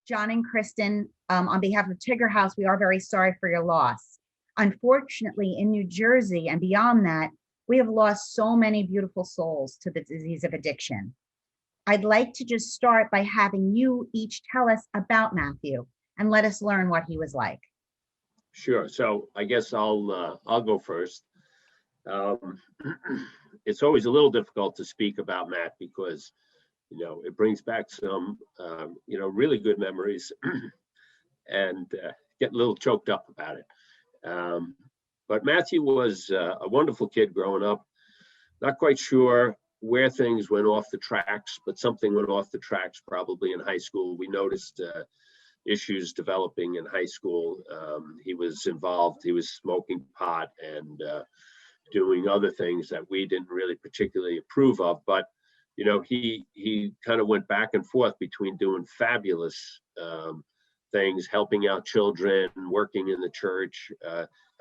John and Kristen, on behalf of Tigger House, we are very sorry for your loss. Unfortunately, in New Jersey and beyond that, we have lost so many beautiful souls to the disease of addiction. I'd like to just start by having you each tell us about Matthew and let us learn what he was like. Sure. So I guess I'll go first. It's always a little difficult to speak about Matt because, it brings back some, really good memories and get a little choked up about it. But Matthew was a wonderful kid growing up. Not quite sure where things went off the tracks, but something went off the tracks probably in high school. We noticed issues developing in high school. He was involved, he was smoking pot and doing other things that we didn't really particularly approve of. But, he kind of went back and forth between doing fabulous things, helping out children, working in the church,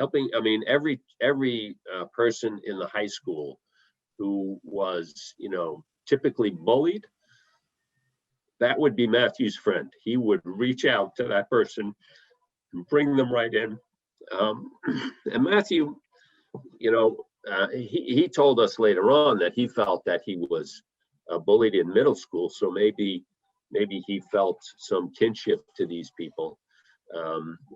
every person in the high school who was, typically bullied, that would be Matthew's friend. He would reach out to that person and bring them right in. And Matthew, he told us later on that he felt that he was bullied in middle school. So maybe he felt some kinship to these people.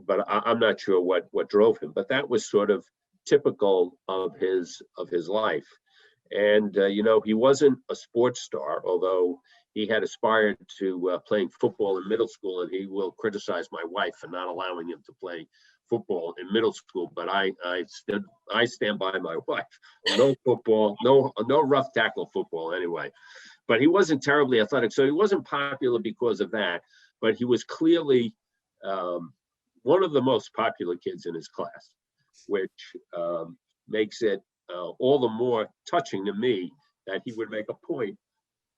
But I'm not sure what drove him, but that was sort of typical of his life. And, he wasn't a sports star, although he had aspired to playing football in middle school, and he will criticize my wife for not allowing him to play football in middle school. But I stand by my wife. No football, no rough tackle football anyway. But he wasn't terribly athletic, so he wasn't popular because of that. But he was clearly one of the most popular kids in his class, which makes it all the more touching to me that he would make a point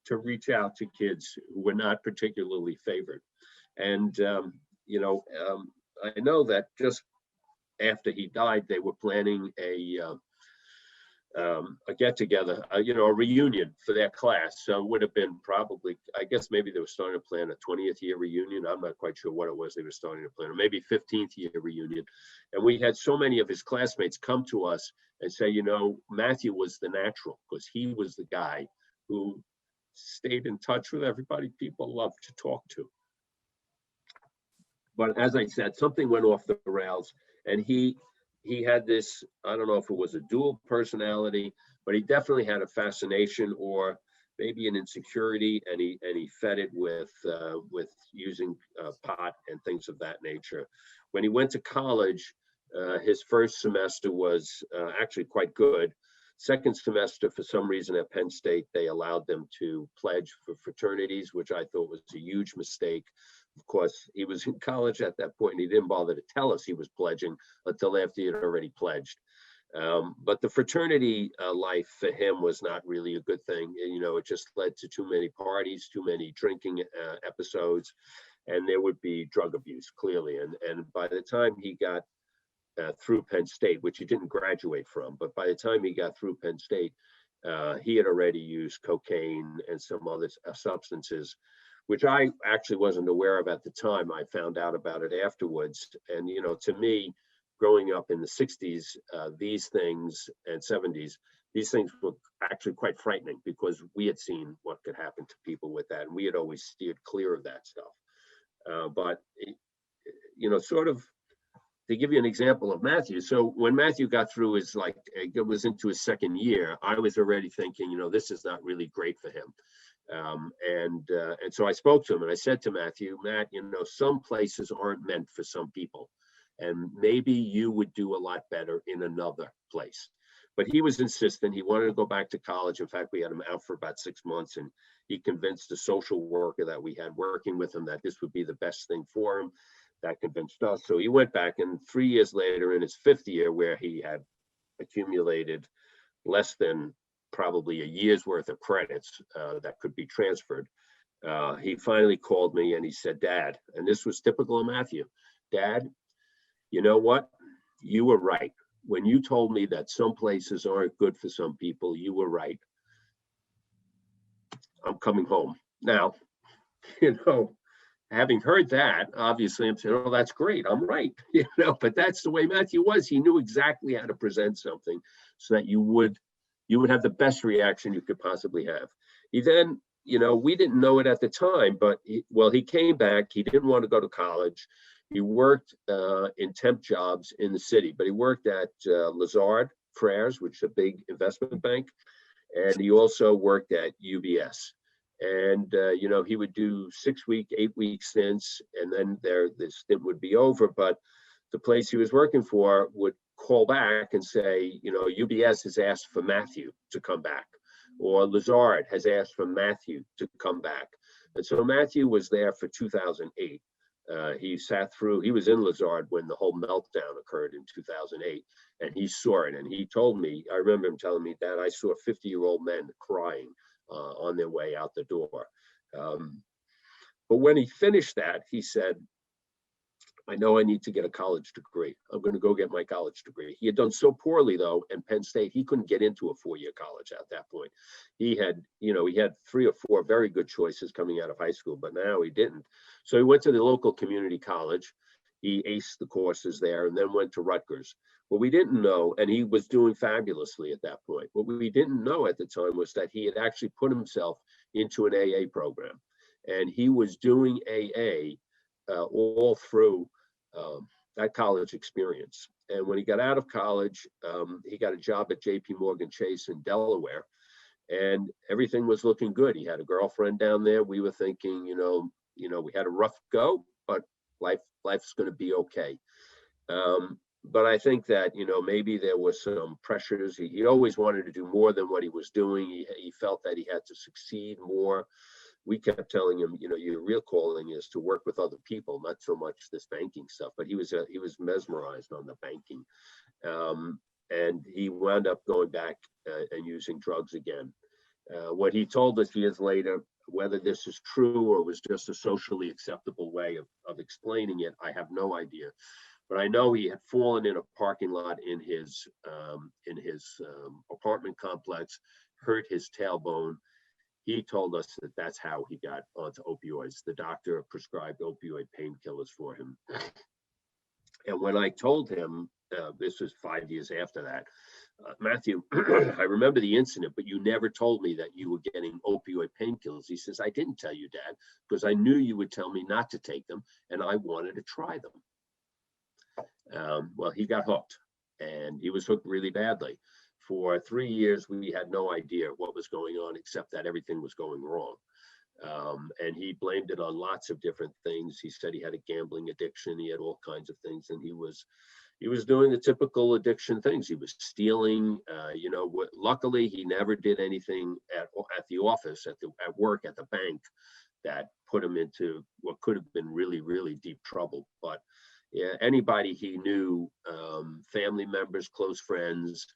to reach out to kids who were not particularly favored. And, I know that just after he died, they were planning a get together, a reunion for their class. So it would have been probably, I guess maybe they were starting to plan a 20th year reunion. I'm not quite sure what it was they were starting to plan, or maybe 15th year reunion. And we had so many of his classmates come to us and say, Matthew was the natural, because he was the guy who stayed in touch with everybody people loved to talk to. But as I said, something went off the rails, and he had this, I don't know if it was a dual personality, but he definitely had a fascination or maybe an insecurity, and he fed it with using pot and things of that nature. When he went to college, his first semester was actually quite good. Second semester, for some reason at Penn State, they allowed them to pledge for fraternities, which I thought was a huge mistake. Of course, he was in college at that point, and he didn't bother to tell us he was pledging until after he had already pledged. But the fraternity life for him was not really a good thing. It just led to too many parties, too many drinking episodes, and there would be drug abuse, clearly. And by the time he got through Penn State, which he didn't graduate from, but by the time he got through Penn State, he had already used cocaine and some other substances, which I actually wasn't aware of at the time. I found out about it afterwards. And, to me, growing up in the 60s, these things, and 70s, these things were actually quite frightening, because we had seen what could happen to people with that, and we had always steered clear of that stuff. But, sort of, to give you an example of Matthew, so when Matthew got through it was into his second year, I was already thinking, this is not really great for him. And so I spoke to him, and I said to Matthew, Matt, some places aren't meant for some people, and maybe you would do a lot better in another place. But he was insistent. He wanted to go back to college. In fact, we had him out for about 6 months, and he convinced the social worker that we had working with him that this would be the best thing for him. That convinced us. So he went back, and 3 years later, in his 5th year, where he had accumulated less than probably a year's worth of credits that could be transferred, he finally called me and he said, Dad, and this was typical of Matthew, Dad, you know what? You were right. When you told me that some places aren't good for some people, you were right. I'm coming home. Now, having heard that, obviously I'm saying, oh, that's great, I'm right, but that's the way Matthew was. He knew exactly how to present something so that you would have the best reaction you could possibly have. He then, we didn't know it at the time, but he came back. He didn't want to go to college. He worked in temp jobs in the city, but he worked at Lazard Frères, which is a big investment bank, and he also worked at UBS. And he would do 6-week, 8-week stints, and then the stint would be over. But the place he was working for would call back and say, UBS has asked for Matthew to come back, or Lazard has asked for Matthew to come back. And so Matthew was there for 2008. He was in Lazard when the whole meltdown occurred in 2008, and he saw it. And he told me, I remember him telling me that I saw 50-year-old men crying on their way out the door. But when he finished that, he said, I know I need to get a college degree. I'm going to go get my college degree. He had done so poorly, though, in Penn State, he couldn't get into a 4-year college at that point. He had 3 or 4 very good choices coming out of high school, but now he didn't. So he went to the local community college. He aced the courses there and then went to Rutgers. What we didn't know, and he was doing fabulously at that point, what we didn't know at the time was that he had actually put himself into an AA program. And he was doing AA all through that college experience. And when he got out of college, he got a job at JP Morgan Chase in Delaware, and everything was looking good. He had a girlfriend down there. We were thinking, we had a rough go, but life's going to be okay. But I think that, maybe there was some pressures. He always wanted to do more than what he was doing. He felt that he had to succeed more. We kept telling him, your real calling is to work with other people, not so much this banking stuff. But he was mesmerized on the banking, and he wound up going back and using drugs again. What he told us years later, whether this is true or was just a socially acceptable way of explaining it, I have no idea. But I know he had fallen in a parking lot in his apartment complex, hurt his tailbone. He told us that that's how he got onto opioids. The doctor prescribed opioid painkillers for him. And when I told him, this was 5 years after that, Matthew, I remember the incident, but you never told me that you were getting opioid painkillers. He says, I didn't tell you, Dad, because I knew you would tell me not to take them, and I wanted to try them. Well, he got hooked, and he was hooked really badly. For 3 years, we had no idea what was going on, except that everything was going wrong. And he blamed it on lots of different things. He said he had a gambling addiction. He had all kinds of things, and he was doing the typical addiction things. He was stealing. Luckily, he never did anything at the office, at work, at the bank, that put him into what could have been really, really deep trouble. But yeah, anybody he knew, family members, close friends,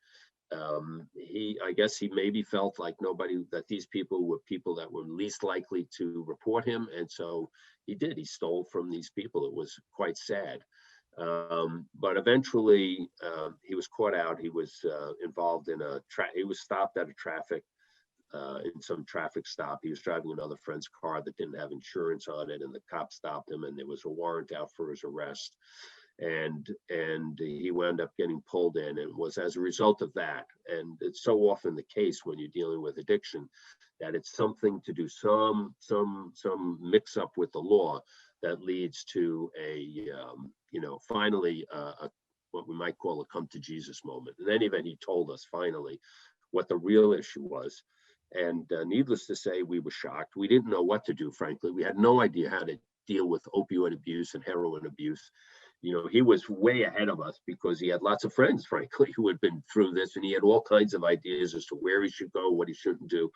I guess he maybe felt like that these people were people that were least likely to report him. And so he stole from these people. It was quite sad. But eventually he was caught out. He was involved in he was stopped at a in some traffic stop. He was driving another friend's car that didn't have insurance on it, and the cop stopped him, and there was a warrant out for his arrest. And he wound up getting pulled in, and it was as a result of that. And it's so often the case when you're dealing with addiction that it's something to do, some mix up with the law that leads to finally what we might call a come to Jesus moment. In any event, he told us finally what the real issue was. And needless to say, we were shocked. We didn't know what to do, frankly. We had no idea how to deal with opioid abuse and heroin abuse. He was way ahead of us because he had lots of friends, frankly, who had been through this, and he had all kinds of ideas as to where he should go, what he shouldn't do.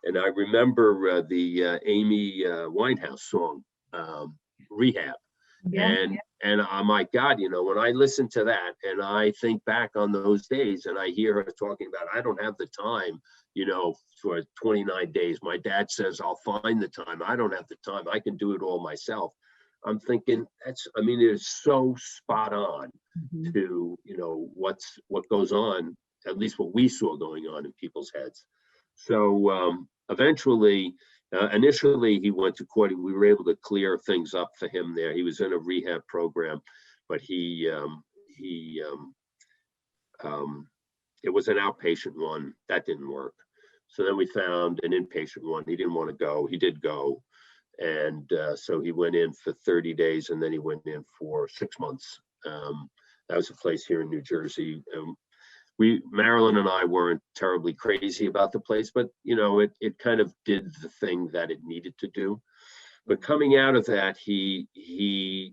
And I remember the Amy Winehouse song, Rehab. Yeah, and oh my God, when I listen to that and I think back on those days and I hear her talking about, I don't have the time, for 29 days. My dad says, I'll find the time. I don't have the time. I can do it all myself. I'm thinking it's so spot on to, what goes on, at least what we saw going on in people's heads. So eventually Initially, he went to court. We were able to clear things up for him there. He was in a rehab program, but it was an outpatient one that didn't work. So then we found an inpatient one. He didn't want to go. He did go, and so he went in for 30 days, and then he went in for 6 months. That was a place here in New Jersey. Marilyn and I weren't terribly crazy about the place, but it kind of did the thing that it needed to do. But coming out of that, he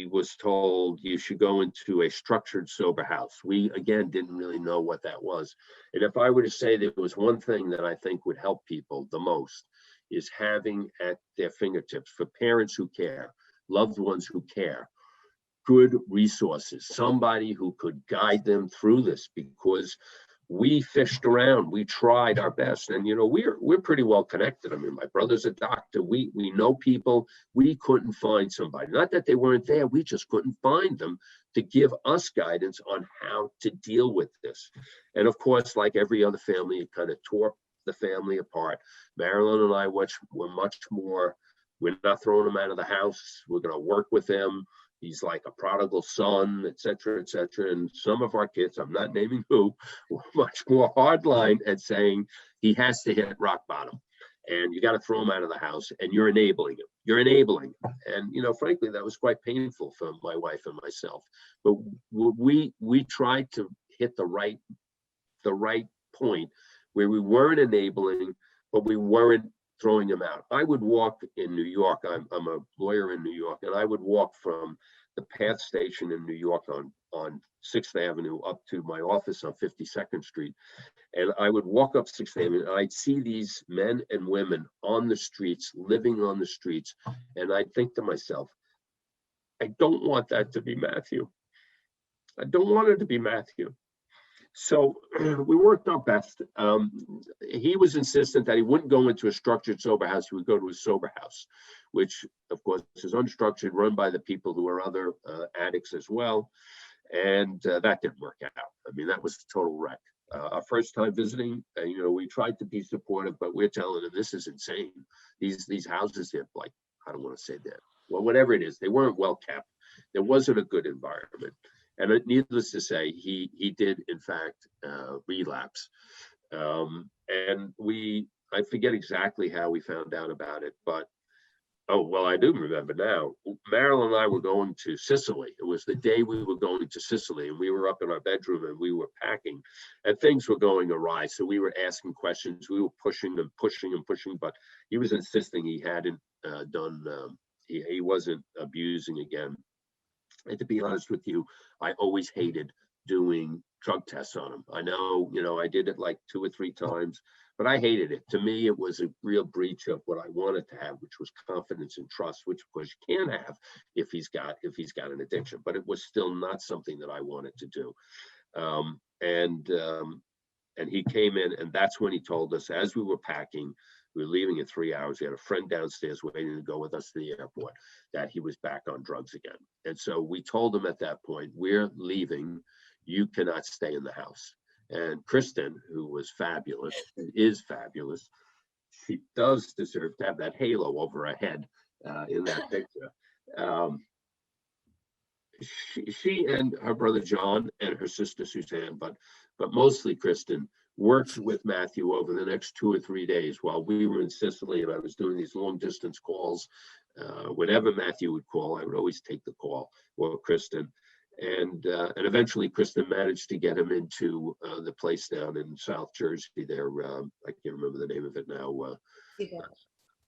was told you should go into a structured sober house. We again didn't really know what that was. And if I were to say there was one thing that I think would help people the most, is having at their fingertips, for parents who care, loved ones who care, good resources, somebody who could guide them through this, because we fished around, we tried our best, and we're pretty well connected. I mean, my brother's a doctor. We know people. We couldn't find somebody. Not that they weren't there, we just couldn't find them to give us guidance on how to deal with this. And of course, like every other family, it kind of tore the family apart. Marilyn and I were much more, we're not throwing him out of the house. We're going to work with him. He's like a prodigal son, et cetera, et cetera. And some of our kids, I'm not naming who, were much more hardline at saying he has to hit rock bottom and you got to throw him out of the house, and you're enabling him. You're enabling him. And, frankly, that was quite painful for my wife and myself. But we tried to hit the right point where we weren't enabling, but we weren't throwing him out. I would walk in New York. I'm a lawyer in New York, and I would walk from the PATH station in New York on 6th Avenue up to my office on 52nd Street. And I would walk up 6th Avenue, and I'd see these men and women on the streets, living on the streets. And I'd think to myself, I don't want that to be Matthew. I don't want it to be Matthew. So we worked our best. He was insistent that he wouldn't go into a structured sober house. He would go to a sober house, which, of course, is unstructured, run by the people who are other addicts as well. And that didn't work out. I mean, that was a total wreck. Our first time visiting, we tried to be supportive, but we're telling them this is insane. These houses, they're like, I don't want to say that. Well, whatever it is, they weren't well kept. There wasn't a good environment. And needless to say, he did, in fact, relapse. And I forget exactly how we found out about it, but, I do remember now. Marilyn and I were going to Sicily. It was the day we were going to Sicily, and we were up in our bedroom and we were packing, and things were going awry. So we were asking questions. We were pushing and pushing and pushing, but he was insisting he hadn't he wasn't abusing again. And to be honest with you, I always hated doing drug tests on him. I know, I did it like 2 or 3 times, but I hated it. To me, it was a real breach of what I wanted to have, which was confidence and trust, which of course you can have if he's got an addiction, but it was still not something that I wanted to do. And he came in, and that's when he told us, as we were packing, we were leaving in 3 hours. We had a friend downstairs waiting to go with us to the airport, that he was back on drugs again. And so we told him at that point, we're leaving. You cannot stay in the house. And Kristen, who was fabulous, is fabulous. She does deserve to have that halo over her head in that picture. She and her brother John and her sister Suzanne, but mostly Kristen, worked with Matthew over the next 2 or 3 days while we were in Sicily, and I was doing these long distance calls. Whenever Matthew would call, I would always take the call, or Kristen. And eventually Kristen managed to get him into the place down in South Jersey there. I can't remember the name of it now.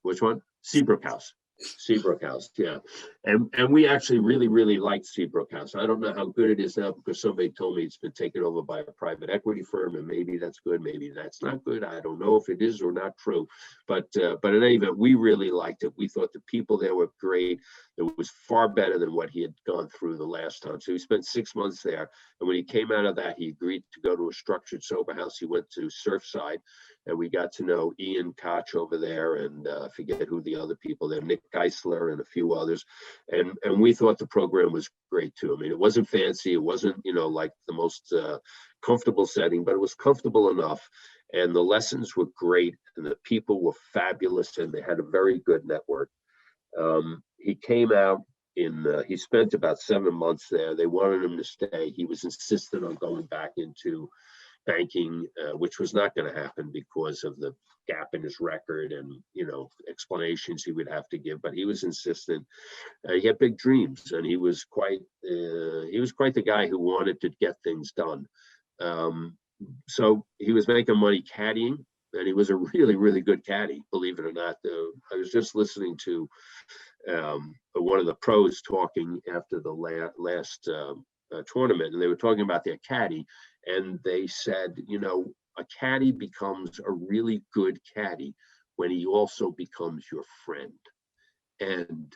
Which one? Seabrook House. Seabrook House, yeah. And we actually really, really liked Seabrook House. I don't know how good it is now, because somebody told me it's been taken over by a private equity firm, and maybe that's good, maybe that's not good. I don't know if it is or not true. But in any event, we really liked it. We thought the people there were great. It was far better than what he had gone through the last time. So he spent 6 months there. And when he came out of that, he agreed to go to a structured sober house. He went to Surfside, and we got to know Ian Koch over there, and I forget who the other people there, Nick Geisler and a few others. And we thought the program was great too. I mean, it wasn't fancy. It wasn't, like the most comfortable setting, but it was comfortable enough. And the lessons were great, and the people were fabulous, and they had a very good network. He came out he spent about 7 months there. They wanted him to stay. He was insistent on going back into banking, which was not going to happen because of the gap in his record and, explanations he would have to give. But he was insistent. He had big dreams, and he was quite the guy who wanted to get things done. So he was making money caddying, and he was a really, really good caddy, believe it or not. I was just listening to one of the pros talking after the last tournament, and they were talking about their caddy, and they said, a caddy becomes a really good caddy when he also becomes your friend. And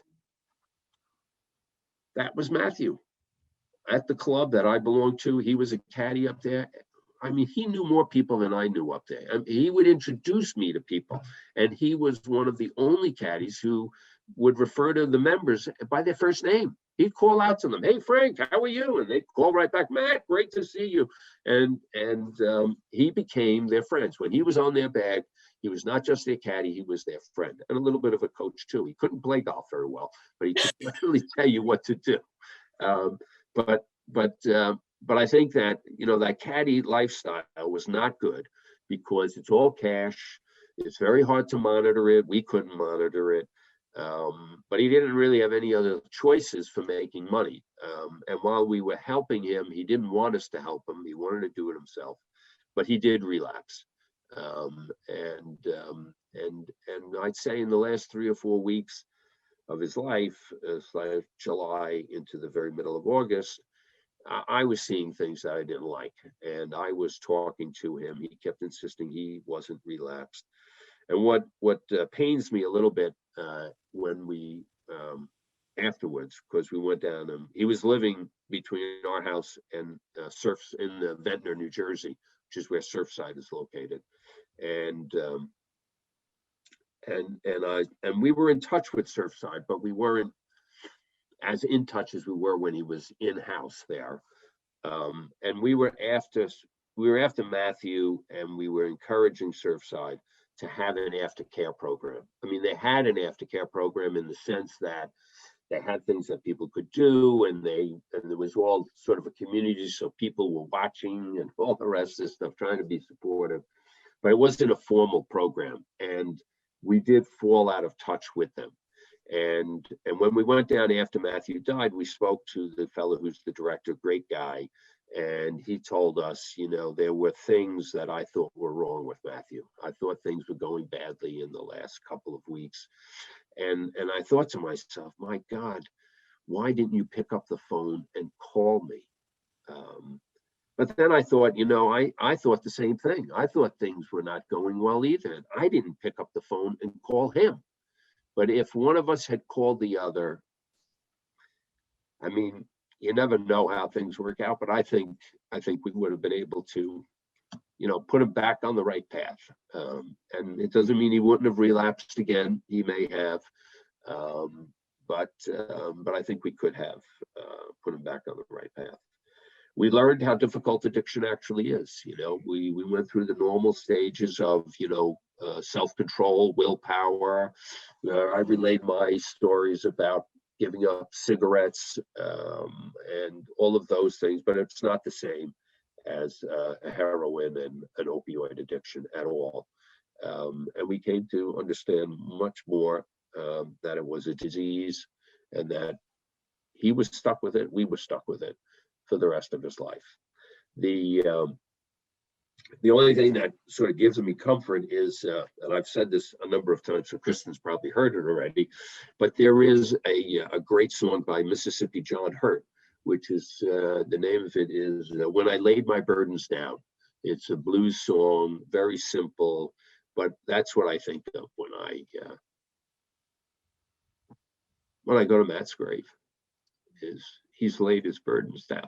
that was Matthew. At the club that I belonged to, he was a caddy up there. I mean, he knew more people than I knew up there. I mean, he would introduce me to people, and he was one of the only caddies who would refer to the members by their first name. He'd call out to them, "Hey, Frank, how are you?" And they'd call right back, "Matt, great to see you." And he became their friends. When he was on their bag, he was not just their caddy, he was their friend, and a little bit of a coach too. He couldn't play golf very well, but he could really tell you what to do. But I think that, that caddy lifestyle was not good because it's all cash. It's very hard to monitor it. We couldn't monitor it. But he didn't really have any other choices for making money. And while we were helping him, he didn't want us to help him. He wanted to do it himself, but he did relapse. And I'd say in the last 3 or 4 weeks of his life, July into the very middle of August, I was seeing things that I didn't like, and I was talking to him. He kept insisting he wasn't relapsed. And what pains me a little bit when we afterwards, because we went down, and he was living between our house and Surfs in Ventnor, New Jersey, which is where Surfside is located, and we were in touch with Surfside, but we weren't as in touch as we were when he was in-house there. And we were after Matthew, and we were encouraging Surfside to have an aftercare program. I mean, they had an aftercare program in the sense that they had things that people could do, and there was all sort of a community, so people were watching and all the rest of this stuff, trying to be supportive. But it wasn't a formal program, and we did fall out of touch with them. And when we went down after Matthew died, we spoke to the fellow who's the director, great guy, and he told us, there were things that I thought were wrong with Matthew. I thought things were going badly in the last couple of weeks. And I thought to myself, my God, why didn't you pick up the phone and call me? But then I thought, I thought the same thing. I thought things were not going well either. And I didn't pick up the phone and call him. But if one of us had called the other, I mean, you never know how things work out, but I think we would have been able to, put him back on the right path. And it doesn't mean he wouldn't have relapsed again. He may have, but I think we could have put him back on the right path. We learned how difficult addiction actually is. We went through the normal stages of, self-control, willpower. I relayed my stories about giving up cigarettes and all of those things, but it's not the same as a heroin and an opioid addiction at all. And we came to understand much more that it was a disease, and that he was stuck with it, we were stuck with it for the rest of his life. The only thing that sort of gives me comfort is, and I've said this a number of times, so Kristen's probably heard it already, but there is a great song by Mississippi John Hurt, which is, the name of it is When I Laid My Burdens Down. It's a blues song, very simple, but that's what I think of when I go to Matt's grave, is he's laid his burdens down.